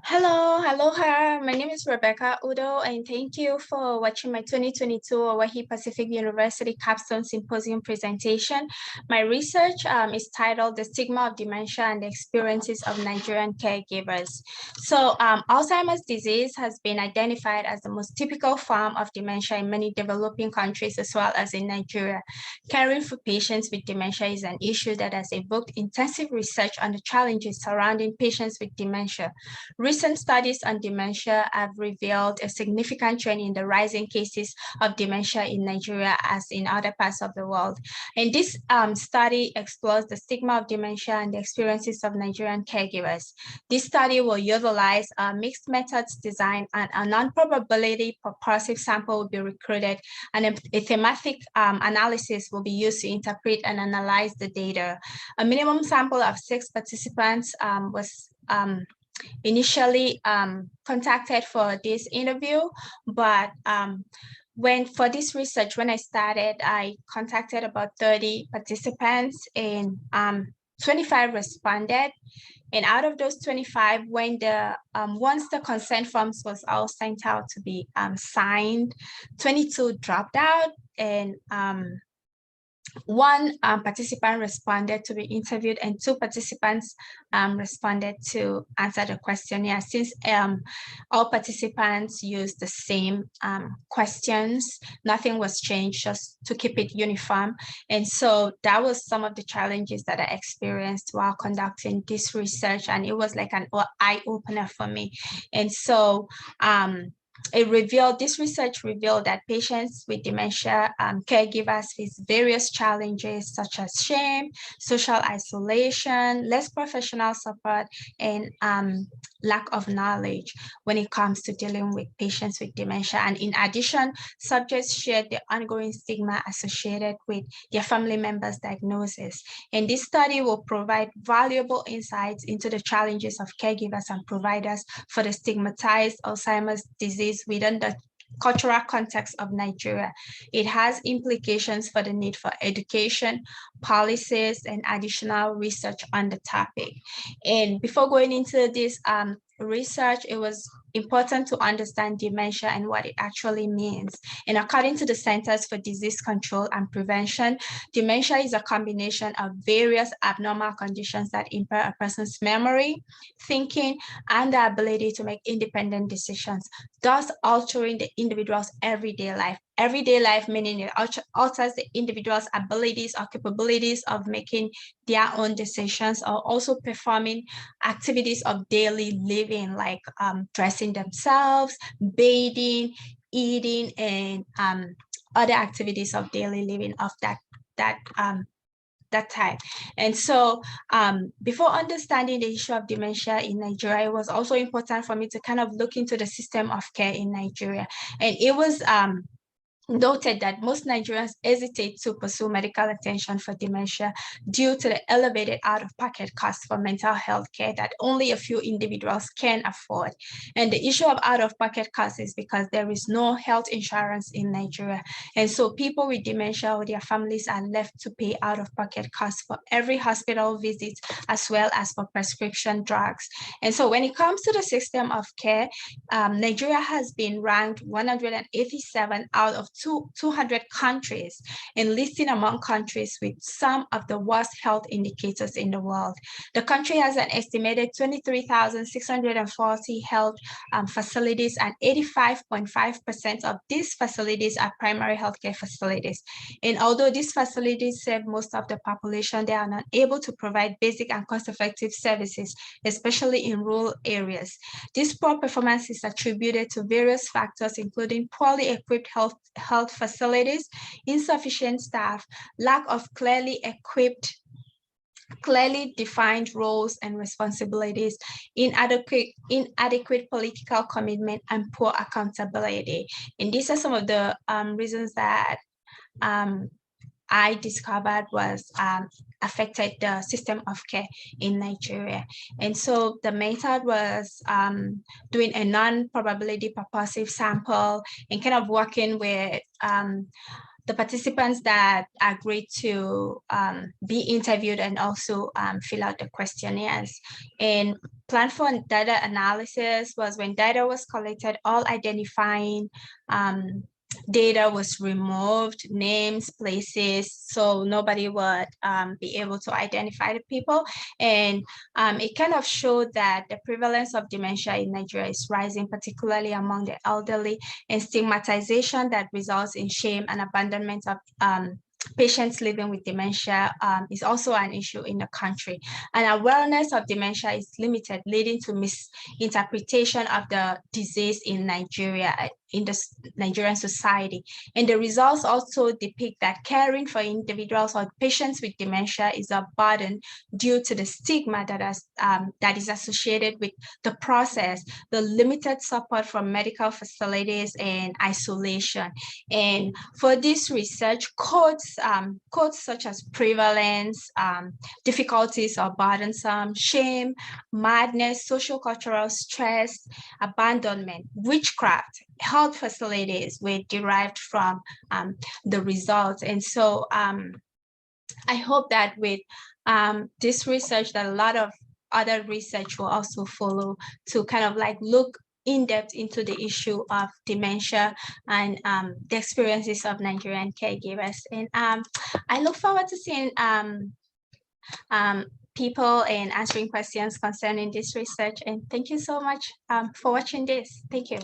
Hello, aloha. My name is Rebecca Udoh, and thank you for watching my 2022 Hawaii Pacific University Capstone Symposium presentation. My research is titled The Stigma of Dementia and the Experiences of Nigerian Caregivers. So Alzheimer's disease has been identified as the most typical form of dementia in many developing countries as well as in Nigeria. Caring for patients with dementia is an issue that has evoked intensive research on the challenges surrounding patients with dementia. Recent studies on dementia have revealed a significant trend in the rising cases of dementia in Nigeria as in other parts of the world. And this study explores the stigma of dementia and the experiences of Nigerian caregivers. This study will utilize a mixed methods design, and a non-probability proportive sample will be recruited, and a thematic analysis will be used to interpret and analyze the data. A minimum sample of 6 participants was initially contacted for this interview, but for this research, when I started, I contacted about 30 participants, and 25 responded. And out of those 25, when once the consent forms was all sent out to be signed, 22 dropped out, and one participant responded to be interviewed, and 2 participants responded to answer the questionnaire. Since all participants used the same questions, nothing was changed, just to keep it uniform. And so that was some of the challenges that I experienced while conducting this research, and it was like an eye-opener for me. And so this research revealed that patients with dementia caregivers face various challenges such as shame, social isolation, less professional support, and lack of knowledge when it comes to dealing with patients with dementia. And in addition, subjects shared the ongoing stigma associated with their family members' diagnosis. And this study will provide valuable insights into the challenges of caregivers and providers for the stigmatized Alzheimer's disease within the cultural context of Nigeria. It has implications for the need for education, policies, and additional research on the topic. And before going into this research, it was important to understand dementia and what it actually means. And according to the Centers for Disease Control and Prevention, dementia is a combination of various abnormal conditions that impair a person's memory, thinking, and the ability to make independent decisions, thus altering the individual's everyday life. Everyday life meaning it alters the individual's abilities or capabilities of making their own decisions, or also performing activities of daily living like dressing themselves, bathing, eating, and other activities of daily living of that type. And so before understanding the issue of dementia in Nigeria, it was also important for me to kind of look into the system of care in Nigeria. And it was noted that most Nigerians hesitate to pursue medical attention for dementia due to the elevated out-of-pocket costs for mental health care that only a few individuals can afford. And the issue of out-of-pocket costs is because there is no health insurance in Nigeria. And so people with dementia or their families are left to pay out-of-pocket costs for every hospital visit, as well as for prescription drugs. And so when it comes to the system of care, Nigeria has been ranked 187 out of 200 countries, and listed among countries with some of the worst health indicators in the world. The country has an estimated 23,640 health facilities, and 85.5% of these facilities are primary healthcare facilities. And although these facilities serve most of the population, they are not able to provide basic and cost-effective services, especially in rural areas. This poor performance is attributed to various factors, including poorly equipped health facilities, insufficient staff, lack of clearly defined roles and responsibilities, inadequate political commitment, and poor accountability. And these are some of the reasons that I discovered was affected the system of care in Nigeria. And so the method was doing a non-probability purposive sample and kind of working with the participants that agreed to be interviewed and also fill out the questionnaires. And plan for data analysis was when data was collected, all identifying data was removed, names, places, so nobody would be able to identify the people. And it kind of showed that the prevalence of dementia in Nigeria is rising, particularly among the elderly, and stigmatization that results in shame and abandonment of patients living with dementia is also an issue in the country. And awareness of dementia is limited, leading to misinterpretation of the disease in Nigeria, in the Nigerian society. And the results also depict that caring for individuals or patients with dementia is a burden due to the stigma that is associated with the process, the limited support from medical facilities, and isolation. And for this research, codes such as prevalence, difficulties or burdensome, shame, madness, social cultural stress, abandonment, witchcraft, health facilities were derived from the results. And so I hope that with this research, that a lot of other research will also follow to kind of like look in depth into the issue of dementia and the experiences of Nigerian caregivers. And I look forward to seeing people and answering questions concerning this research. And thank you so much for watching this. Thank you.